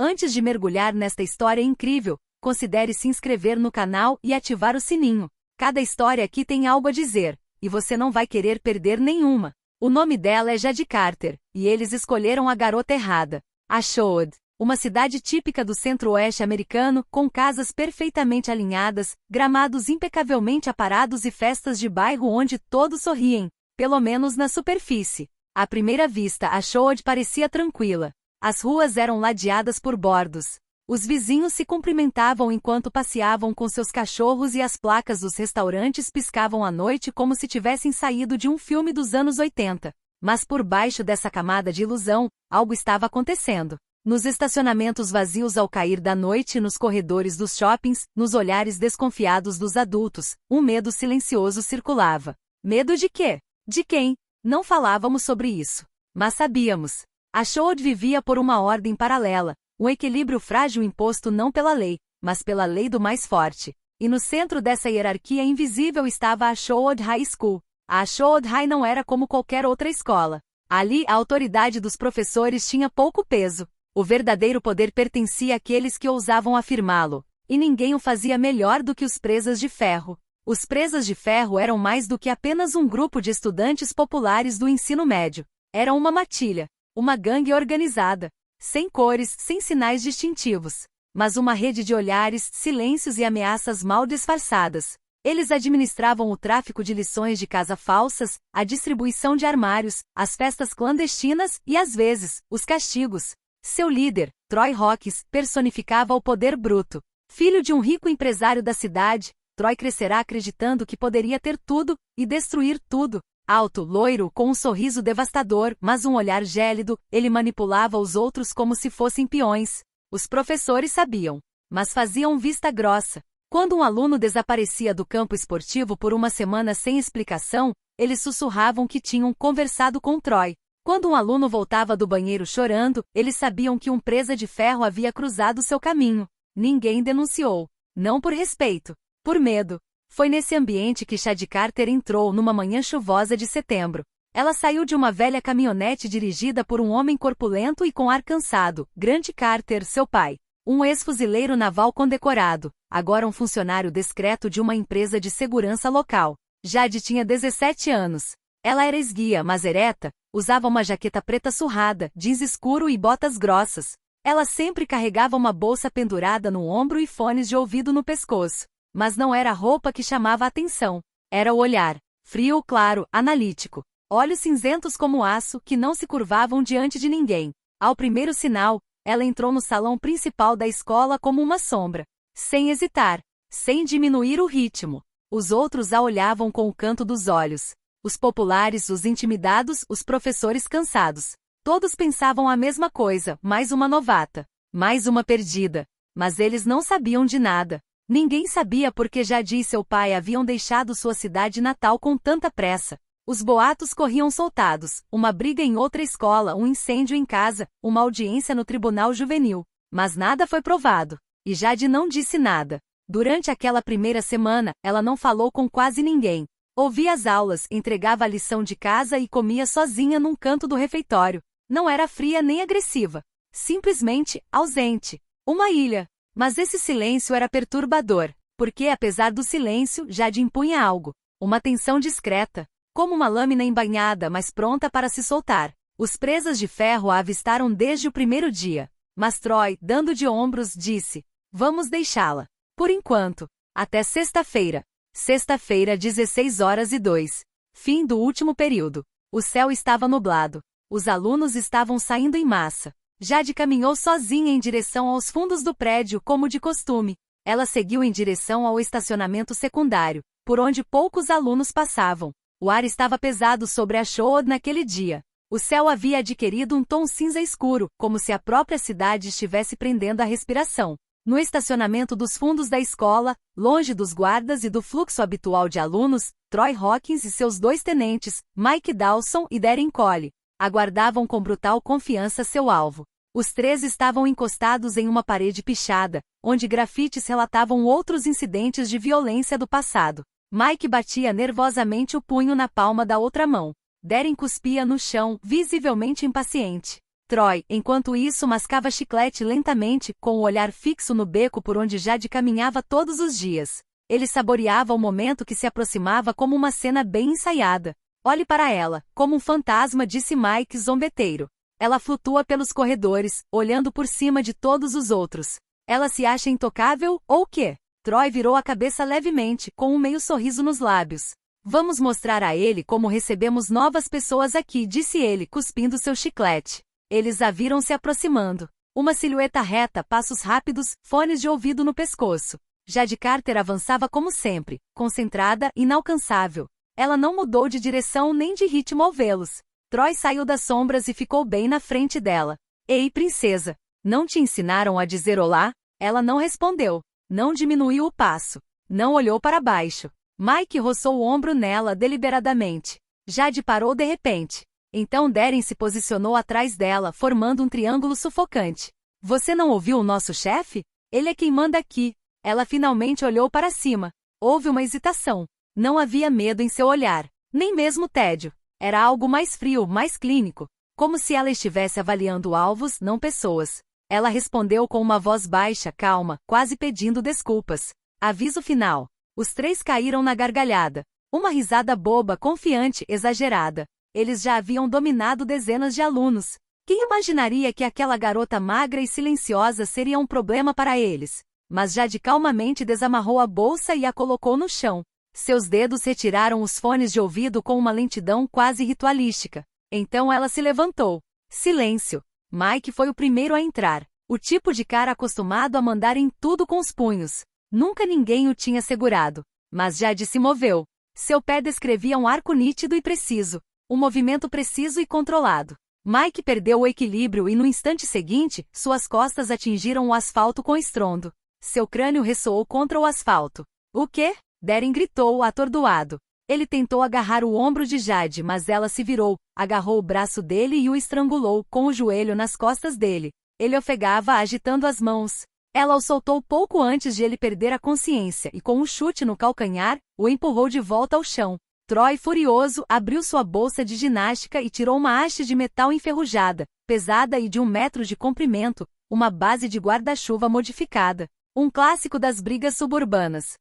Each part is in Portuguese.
Antes de mergulhar nesta história incrível, considere se inscrever no canal e ativar o sininho. Cada história aqui tem algo a dizer, e você não vai querer perder nenhuma. O nome dela é Jade Carter, e eles escolheram a garota errada. Ashod, uma cidade típica do centro-oeste americano, com casas perfeitamente alinhadas, gramados impecavelmente aparados e festas de bairro onde todos sorriem, pelo menos na superfície. À primeira vista, Ashod parecia tranquila. As ruas eram ladeadas por bordos. Os vizinhos se cumprimentavam enquanto passeavam com seus cachorros e as placas dos restaurantes piscavam à noite como se tivessem saído de um filme dos anos 80. Mas por baixo dessa camada de ilusão, algo estava acontecendo. Nos estacionamentos vazios ao cair da noite, nos corredores dos shoppings, nos olhares desconfiados dos adultos, um medo silencioso circulava. Medo de quê? De quem? Não falávamos sobre isso. Mas sabíamos. Ashod vivia por uma ordem paralela, um equilíbrio frágil imposto não pela lei, mas pela lei do mais forte. E no centro dessa hierarquia invisível estava a Ashod High School. A Ashod High não era como qualquer outra escola. Ali, a autoridade dos professores tinha pouco peso. O verdadeiro poder pertencia àqueles que ousavam afirmá-lo, e ninguém o fazia melhor do que os presas de ferro. Os presas de ferro eram mais do que apenas um grupo de estudantes populares do ensino médio. Eram uma matilha. Uma gangue organizada, sem cores, sem sinais distintivos, mas uma rede de olhares, silêncios e ameaças mal disfarçadas. Eles administravam o tráfico de lições de casa falsas, a distribuição de armários, as festas clandestinas e, às vezes, os castigos. Seu líder, Troy Hawkins, personificava o poder bruto. Filho de um rico empresário da cidade, Troy crescerá acreditando que poderia ter tudo e destruir tudo. Alto, loiro, com um sorriso devastador, mas um olhar gélido, ele manipulava os outros como se fossem peões. Os professores sabiam, mas faziam vista grossa. Quando um aluno desaparecia do campo esportivo por uma semana sem explicação, eles sussurravam que tinham conversado com Troy. Quando um aluno voltava do banheiro chorando, eles sabiam que um presa de ferro havia cruzado seu caminho. Ninguém denunciou. Não por respeito, por medo. Foi nesse ambiente que Jade Carter entrou numa manhã chuvosa de setembro. Ela saiu de uma velha caminhonete dirigida por um homem corpulento e com ar cansado, Grant Carter, seu pai. Um ex-fuzileiro naval condecorado, agora um funcionário discreto de uma empresa de segurança local. Jade tinha 17 anos. Ela era esguia, mas ereta, usava uma jaqueta preta surrada, jeans escuro e botas grossas. Ela sempre carregava uma bolsa pendurada no ombro e fones de ouvido no pescoço. Mas não era a roupa que chamava a atenção. Era o olhar. Frio, claro, analítico. Olhos cinzentos como aço que não se curvavam diante de ninguém. Ao primeiro sinal, ela entrou no salão principal da escola como uma sombra. Sem hesitar. Sem diminuir o ritmo. Os outros a olhavam com o canto dos olhos. Os populares, os intimidados, os professores cansados. Todos pensavam a mesma coisa, mais uma novata. Mais uma perdida. Mas eles não sabiam de nada. Ninguém sabia por que Jade e seu pai haviam deixado sua cidade natal com tanta pressa. Os boatos corriam soltados, uma briga em outra escola, um incêndio em casa, uma audiência no tribunal juvenil. Mas nada foi provado. E Jade não disse nada. Durante aquela primeira semana, ela não falou com quase ninguém. Ouvia as aulas, entregava a lição de casa e comia sozinha num canto do refeitório. Não era fria nem agressiva. Simplesmente ausente. Uma ilha. Mas esse silêncio era perturbador, porque apesar do silêncio, Jade impunha algo. Uma tensão discreta, como uma lâmina embainhada mas pronta para se soltar. Os presas de ferro a avistaram desde o primeiro dia. Mas Troy, dando de ombros, disse: "Vamos deixá-la. Por enquanto. Até sexta-feira." Sexta-feira, 16h02. Fim do último período. O céu estava nublado. Os alunos estavam saindo em massa. Jade caminhou sozinha em direção aos fundos do prédio como de costume. Ela seguiu em direção ao estacionamento secundário, por onde poucos alunos passavam. O ar estava pesado sobre Ashod naquele dia. O céu havia adquirido um tom cinza escuro, como se a própria cidade estivesse prendendo a respiração. No estacionamento dos fundos da escola, longe dos guardas e do fluxo habitual de alunos, Troy Hawkins e seus dois tenentes, Mike Dawson e Darren Cole, aguardavam com brutal confiança seu alvo. Os três estavam encostados em uma parede pichada, onde grafites relatavam outros incidentes de violência do passado. Mike batia nervosamente o punho na palma da outra mão. Darren cuspia no chão, visivelmente impaciente. Troy, enquanto isso, mascava chiclete lentamente, com o olhar fixo no beco por onde Jade caminhava todos os dias. Ele saboreava o momento que se aproximava como uma cena bem ensaiada. Olhe para ela, como um fantasma, disse Mike zombeteiro. Ela flutua pelos corredores, olhando por cima de todos os outros. Ela se acha intocável, ou quê? Troy virou a cabeça levemente, com um meio sorriso nos lábios. Vamos mostrar a ele como recebemos novas pessoas aqui, disse ele, cuspindo seu chiclete. Eles a viram se aproximando. Uma silhueta reta, passos rápidos, fones de ouvido no pescoço. Jade Carter avançava como sempre, concentrada, inalcançável. Ela não mudou de direção nem de ritmo ao vê-los. Troy saiu das sombras e ficou bem na frente dela. Ei, princesa, não te ensinaram a dizer olá? Ela não respondeu. Não diminuiu o passo. Não olhou para baixo. Mike roçou o ombro nela deliberadamente. Jade parou de repente. Então Darren se posicionou atrás dela, formando um triângulo sufocante. Você não ouviu o nosso chefe? Ele é quem manda aqui. Ela finalmente olhou para cima. Houve uma hesitação. Não havia medo em seu olhar. Nem mesmo tédio. Era algo mais frio, mais clínico. Como se ela estivesse avaliando alvos, não pessoas. Ela respondeu com uma voz baixa, calma, quase pedindo desculpas. Aviso final. Os três caíram na gargalhada. Uma risada boba, confiante, exagerada. Eles já haviam dominado dezenas de alunos. Quem imaginaria que aquela garota magra e silenciosa seria um problema para eles? Mas Jade calmamente desamarrou a bolsa e a colocou no chão. Seus dedos retiraram os fones de ouvido com uma lentidão quase ritualística. Então ela se levantou. Silêncio. Mike foi o primeiro a entrar. O tipo de cara acostumado a mandar em tudo com os punhos. Nunca ninguém o tinha segurado. Mas Jade se moveu. Seu pé descrevia um arco nítido e preciso. Um movimento preciso e controlado. Mike perdeu o equilíbrio e no instante seguinte, suas costas atingiram o asfalto com estrondo. Seu crânio ressoou contra o asfalto. O quê? Darren gritou, atordoado. Ele tentou agarrar o ombro de Jade, mas ela se virou, agarrou o braço dele e o estrangulou, com o joelho nas costas dele. Ele ofegava agitando as mãos. Ela o soltou pouco antes de ele perder a consciência e com um chute no calcanhar, o empurrou de volta ao chão. Troy, furioso, abriu sua bolsa de ginástica e tirou uma haste de metal enferrujada, pesada e de 1 metro de comprimento, uma base de guarda-chuva modificada. Um clássico das brigas suburbanas.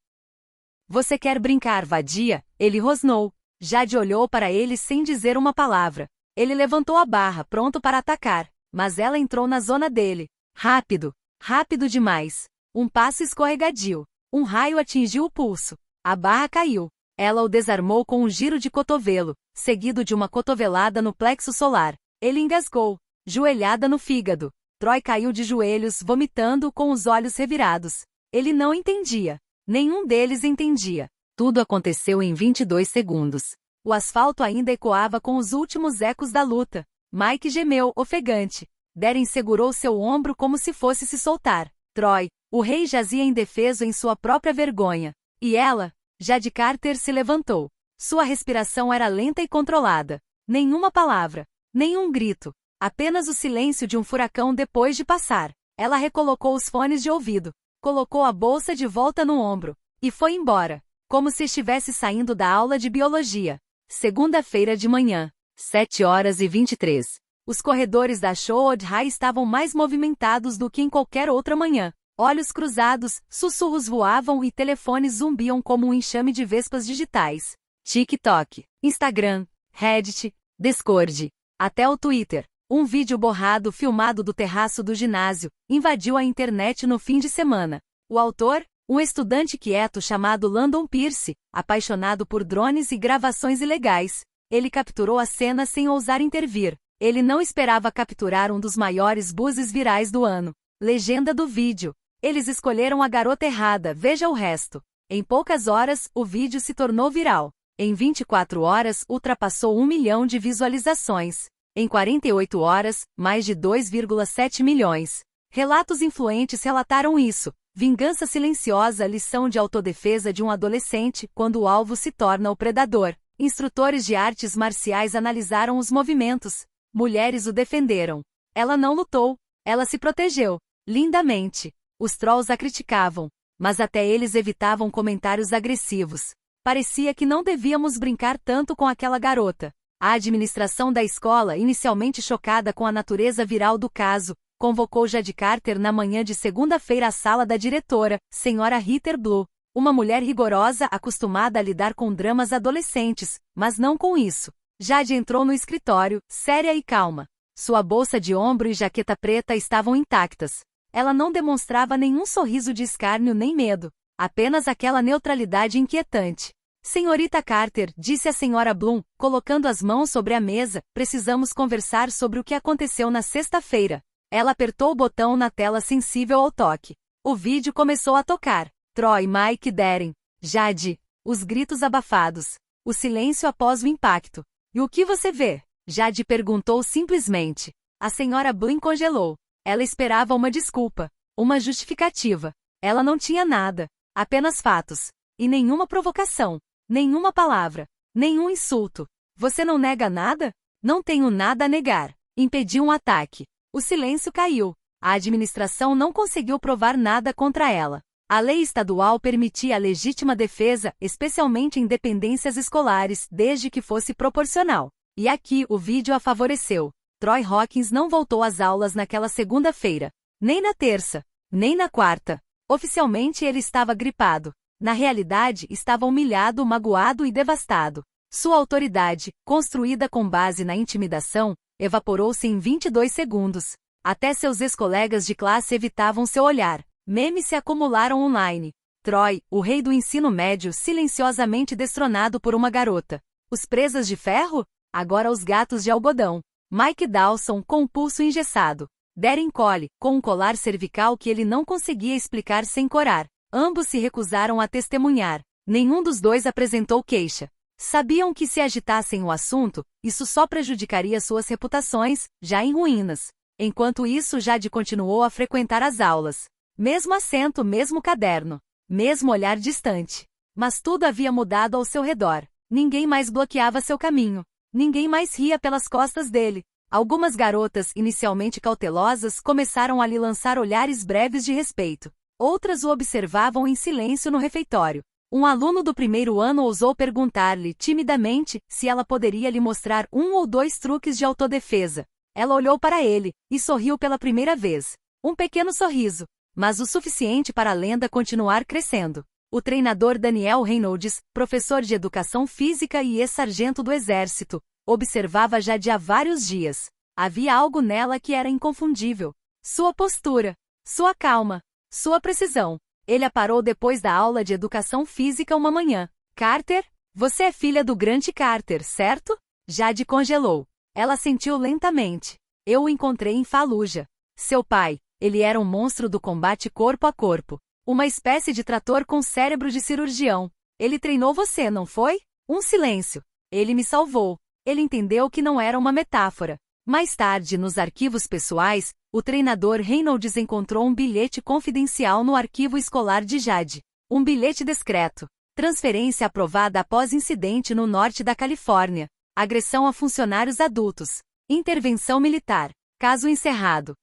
Você quer brincar, vadia? Ele rosnou. Jade olhou para ele sem dizer uma palavra. Ele levantou a barra, pronto para atacar, mas ela entrou na zona dele. Rápido. Rápido demais. Um passo escorregadio. Um raio atingiu o pulso. A barra caiu. Ela o desarmou com um giro de cotovelo, seguido de uma cotovelada no plexo solar. Ele engasgou, joelhada no fígado. Troy caiu de joelhos, vomitando, com os olhos revirados. Ele não entendia. Nenhum deles entendia. Tudo aconteceu em 22 segundos. O asfalto ainda ecoava com os últimos ecos da luta. Mike gemeu, ofegante. Darren segurou seu ombro como se fosse se soltar. Troy, o rei jazia indefeso em sua própria vergonha. E ela? Jade Carter se levantou. Sua respiração era lenta e controlada. Nenhuma palavra. Nenhum grito. Apenas o silêncio de um furacão depois de passar. Ela recolocou os fones de ouvido. Colocou a bolsa de volta no ombro. E foi embora. Como se estivesse saindo da aula de biologia. Segunda-feira de manhã. 7h23. Os corredores da Shorewood High estavam mais movimentados do que em qualquer outra manhã. Olhos cruzados, sussurros voavam e telefones zumbiam como um enxame de vespas digitais. TikTok, Instagram, Reddit, Discord, até o Twitter. Um vídeo borrado filmado do terraço do ginásio invadiu a internet no fim de semana. O autor? Um estudante quieto chamado Landon Pierce, apaixonado por drones e gravações ilegais. Ele capturou a cena sem ousar intervir. Ele não esperava capturar um dos maiores buzzes virais do ano. Legenda do vídeo. Eles escolheram a garota errada, veja o resto. Em poucas horas, o vídeo se tornou viral. Em 24 horas, ultrapassou 1 milhão de visualizações. Em 48 horas, mais de 2,7 milhões. Relatos influentes relataram isso. Vingança silenciosa, lição de autodefesa de um adolescente quando o alvo se torna o predador. Instrutores de artes marciais analisaram os movimentos. Mulheres o defenderam. Ela não lutou. Ela se protegeu. Lindamente. Os trolls a criticavam. Mas até eles evitavam comentários agressivos. Parecia que não devíamos brincar tanto com aquela garota. A administração da escola, inicialmente chocada com a natureza viral do caso, convocou Jade Carter na manhã de segunda-feira à sala da diretora, Sra. Heather Blue, uma mulher rigorosa acostumada a lidar com dramas adolescentes, mas não com isso. Jade entrou no escritório, séria e calma. Sua bolsa de ombro e jaqueta preta estavam intactas. Ela não demonstrava nenhum sorriso de escárnio nem medo, apenas aquela neutralidade inquietante. Senhorita Carter, disse a Sra. Bloom, colocando as mãos sobre a mesa, precisamos conversar sobre o que aconteceu na sexta-feira. Ela apertou o botão na tela sensível ao toque. O vídeo começou a tocar. Troy, Mike, Darren. Jade. Os gritos abafados. O silêncio após o impacto. E o que você vê? Jade perguntou simplesmente. A Sra. Bloom congelou. Ela esperava uma desculpa. Uma justificativa. Ela não tinha nada. Apenas fatos. E nenhuma provocação. Nenhuma palavra. Nenhum insulto. Você não nega nada? Não tenho nada a negar. Impediu um ataque. O silêncio caiu. A administração não conseguiu provar nada contra ela. A lei estadual permitia a legítima defesa, especialmente em dependências escolares, desde que fosse proporcional. E aqui o vídeo a favoreceu. Troy Hawkins não voltou às aulas naquela segunda-feira. Nem na terça. Nem na quarta. Oficialmente ele estava gripado. Na realidade, estava humilhado, magoado e devastado. Sua autoridade, construída com base na intimidação, evaporou-se em 22 segundos. Até seus ex-colegas de classe evitavam seu olhar. Memes se acumularam online. Troy, o rei do ensino médio, silenciosamente destronado por uma garota. Os presas de ferro? Agora os gatos de algodão. Mike Dawson, com o pulso engessado. Darren Cole, com um colar cervical que ele não conseguia explicar sem corar. Ambos se recusaram a testemunhar. Nenhum dos dois apresentou queixa. Sabiam que se agitassem o assunto, isso só prejudicaria suas reputações, já em ruínas. Enquanto isso, Jade continuou a frequentar as aulas. Mesmo assento, mesmo caderno. Mesmo olhar distante. Mas tudo havia mudado ao seu redor. Ninguém mais bloqueava seu caminho. Ninguém mais ria pelas costas dele. Algumas garotas, inicialmente cautelosas, começaram a lhe lançar olhares breves de respeito. Outras o observavam em silêncio no refeitório. Um aluno do primeiro ano ousou perguntar-lhe, timidamente, se ela poderia lhe mostrar um ou dois truques de autodefesa. Ela olhou para ele, e sorriu pela primeira vez. Um pequeno sorriso, mas o suficiente para a lenda continuar crescendo. O treinador Daniel Reynolds, professor de educação física e ex-sargento do exército, observava Jade há vários dias. Havia algo nela que era inconfundível. Sua postura, sua calma, sua precisão. Ele a parou depois da aula de educação física uma manhã. Carter? Você é filha do Grant Carter, certo? Jade congelou. Ela sentiu lentamente. Eu o encontrei em Fallujah. Seu pai, ele era um monstro do combate corpo a corpo. Uma espécie de trator com cérebro de cirurgião. Ele treinou você, não foi? Um silêncio. Ele me salvou. Ele entendeu que não era uma metáfora. Mais tarde, nos arquivos pessoais, o treinador Reynolds encontrou um bilhete confidencial no arquivo escolar de Jade. Um bilhete discreto. Transferência aprovada após incidente no norte da Califórnia. Agressão a funcionários adultos. Intervenção militar. Caso encerrado.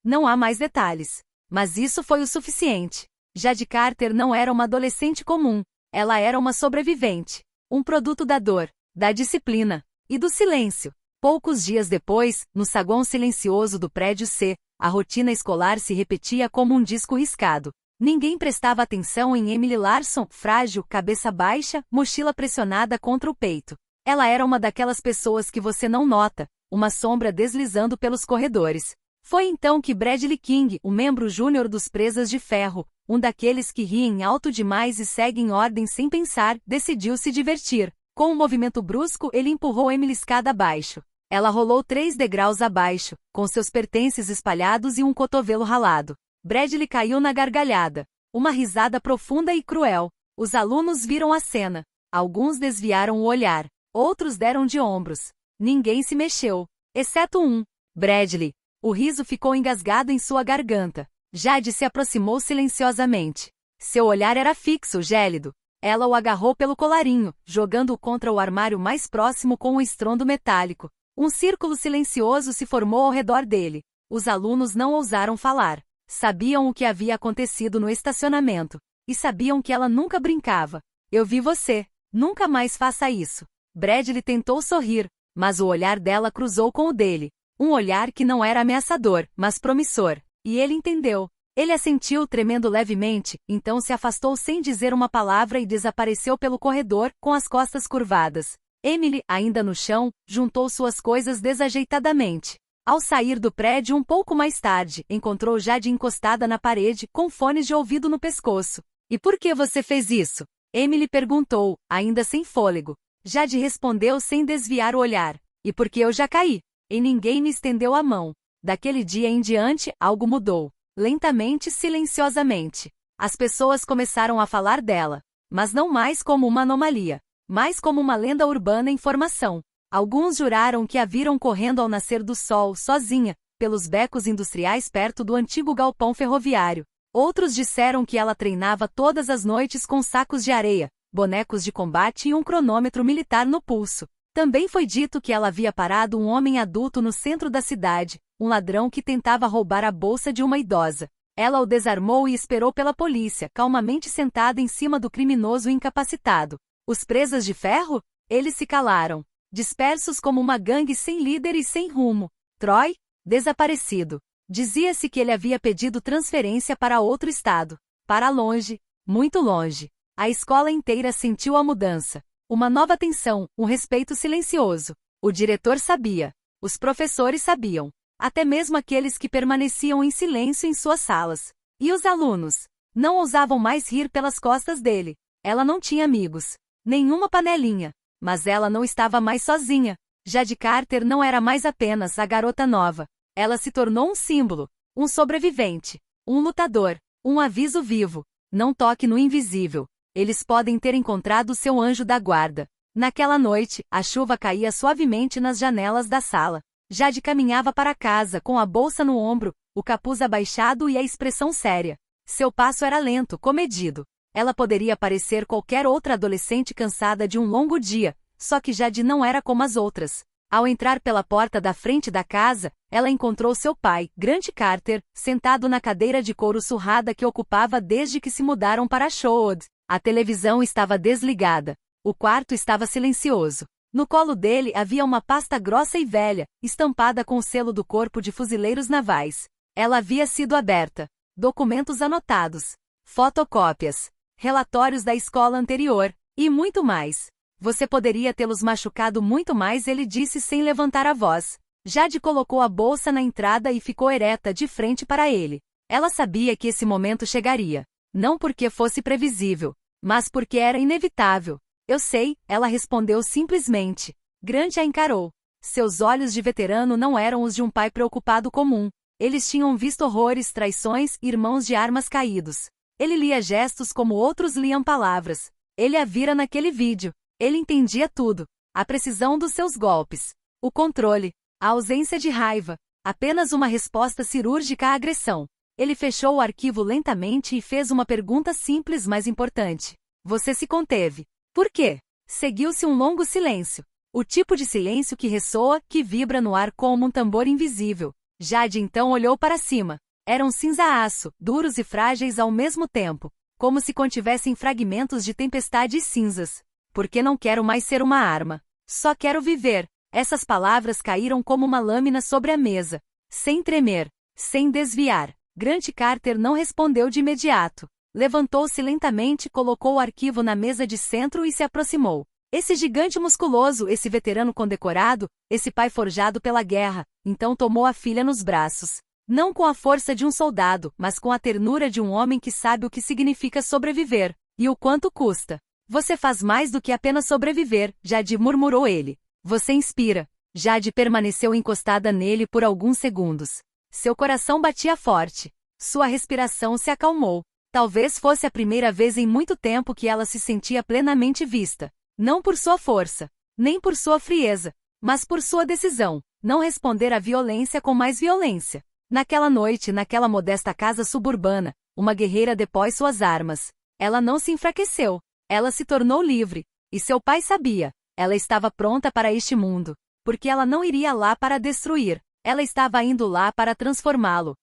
Não há mais detalhes. Mas isso foi o suficiente. Jade Carter não era uma adolescente comum. Ela era uma sobrevivente. Um produto da dor, da disciplina e do silêncio. Poucos dias depois, no saguão silencioso do prédio C, a rotina escolar se repetia como um disco riscado. Ninguém prestava atenção em Emily Larson, frágil, cabeça baixa, mochila pressionada contra o peito. Ela era uma daquelas pessoas que você não nota, uma sombra deslizando pelos corredores. Foi então que Bradley King, o membro júnior dos Presas de Ferro, um daqueles que riem alto demais e seguem ordem sem pensar, decidiu se divertir. Com um movimento brusco, ele empurrou Emily escada abaixo. Ela rolou 3 degraus abaixo, com seus pertences espalhados e um cotovelo ralado. Bradley caiu na gargalhada. Uma risada profunda e cruel. Os alunos viram a cena. Alguns desviaram o olhar. Outros deram de ombros. Ninguém se mexeu. Exceto um. Bradley. O riso ficou engasgado em sua garganta. Jade se aproximou silenciosamente. Seu olhar era fixo, gélido. Ela o agarrou pelo colarinho, jogando-o contra o armário mais próximo com um estrondo metálico. Um círculo silencioso se formou ao redor dele. Os alunos não ousaram falar. Sabiam o que havia acontecido no estacionamento. E sabiam que ela nunca brincava. Eu vi você. Nunca mais faça isso. Bradley tentou sorrir, mas o olhar dela cruzou com o dele. Um olhar que não era ameaçador, mas promissor. E ele entendeu. Ele assentiu tremendo levemente, então se afastou sem dizer uma palavra e desapareceu pelo corredor, com as costas curvadas. Emily, ainda no chão, juntou suas coisas desajeitadamente. Ao sair do prédio um pouco mais tarde, encontrou Jade encostada na parede, com fones de ouvido no pescoço. E por que você fez isso? Emily perguntou, ainda sem fôlego. Jade respondeu sem desviar o olhar. E porque eu já caí. E ninguém me estendeu a mão. Daquele dia em diante, algo mudou. Lentamente, silenciosamente. As pessoas começaram a falar dela. Mas não mais como uma anomalia. Mais como uma lenda urbana em formação. Alguns juraram que a viram correndo ao nascer do sol, sozinha, pelos becos industriais perto do antigo galpão ferroviário. Outros disseram que ela treinava todas as noites com sacos de areia, bonecos de combate e um cronômetro militar no pulso. Também foi dito que ela havia parado um homem adulto no centro da cidade, um ladrão que tentava roubar a bolsa de uma idosa. Ela o desarmou e esperou pela polícia, calmamente sentada em cima do criminoso incapacitado. Os presas de ferro? Eles se calaram. Dispersos como uma gangue sem líder e sem rumo. Troy? Desaparecido. Dizia-se que ele havia pedido transferência para outro estado. Para longe, muito longe. A escola inteira sentiu a mudança. Uma nova tensão, um respeito silencioso. O diretor sabia. Os professores sabiam. Até mesmo aqueles que permaneciam em silêncio em suas salas. E os alunos? Não ousavam mais rir pelas costas dele. Ela não tinha amigos. Nenhuma panelinha. Mas ela não estava mais sozinha. Jade Carter não era mais apenas a garota nova. Ela se tornou um símbolo, um sobrevivente, um lutador, um aviso vivo. Não toque no invisível. Eles podem ter encontrado seu anjo da guarda. Naquela noite, a chuva caía suavemente nas janelas da sala. Jade caminhava para casa com a bolsa no ombro, o capuz abaixado e a expressão séria. Seu passo era lento, comedido. Ela poderia parecer qualquer outra adolescente cansada de um longo dia, só que Jade não era como as outras. Ao entrar pela porta da frente da casa, ela encontrou seu pai, Grant Carter, sentado na cadeira de couro surrada que ocupava desde que se mudaram para Shorewood. A televisão estava desligada. O quarto estava silencioso. No colo dele havia uma pasta grossa e velha, estampada com o selo do Corpo de Fuzileiros Navais. Ela havia sido aberta. Documentos anotados. Fotocópias. Relatórios da escola anterior. E muito mais. Você poderia tê-los machucado muito mais, ele disse sem levantar a voz. Jade colocou a bolsa na entrada e ficou ereta de frente para ele. Ela sabia que esse momento chegaria. Não porque fosse previsível, mas porque era inevitável. Eu sei, ela respondeu simplesmente. Grant a encarou. Seus olhos de veterano não eram os de um pai preocupado comum. Eles tinham visto horrores, traições, irmãos de armas caídos. Ele lia gestos como outros liam palavras. Ele a vira naquele vídeo. Ele entendia tudo. A precisão dos seus golpes. O controle. A ausência de raiva. Apenas uma resposta cirúrgica à agressão. Ele fechou o arquivo lentamente e fez uma pergunta simples, mas importante. Você se conteve. Por quê? Seguiu-se um longo silêncio. O tipo de silêncio que ressoa, que vibra no ar como um tambor invisível. Jade então olhou para cima. Eram cinza-aço, duros e frágeis ao mesmo tempo, como se contivessem fragmentos de tempestade e cinzas. Porque não quero mais ser uma arma. Só quero viver. Essas palavras caíram como uma lâmina sobre a mesa. Sem tremer. Sem desviar. Grant Carter não respondeu de imediato. Levantou-se lentamente, colocou o arquivo na mesa de centro e se aproximou. Esse gigante musculoso, esse veterano condecorado, esse pai forjado pela guerra, então tomou a filha nos braços. Não com a força de um soldado, mas com a ternura de um homem que sabe o que significa sobreviver, e o quanto custa. Você faz mais do que apenas sobreviver, Jade, murmurou ele. Você inspira. Jade permaneceu encostada nele por alguns segundos. Seu coração batia forte. Sua respiração se acalmou. Talvez fosse a primeira vez em muito tempo que ela se sentia plenamente vista. Não por sua força, nem por sua frieza, mas por sua decisão, não responder à violência com mais violência. Naquela noite, naquela modesta casa suburbana, uma guerreira depôs suas armas. Ela não se enfraqueceu. Ela se tornou livre. E seu pai sabia. Ela estava pronta para este mundo. Porque ela não iria lá para destruir. Ela estava indo lá para transformá-lo.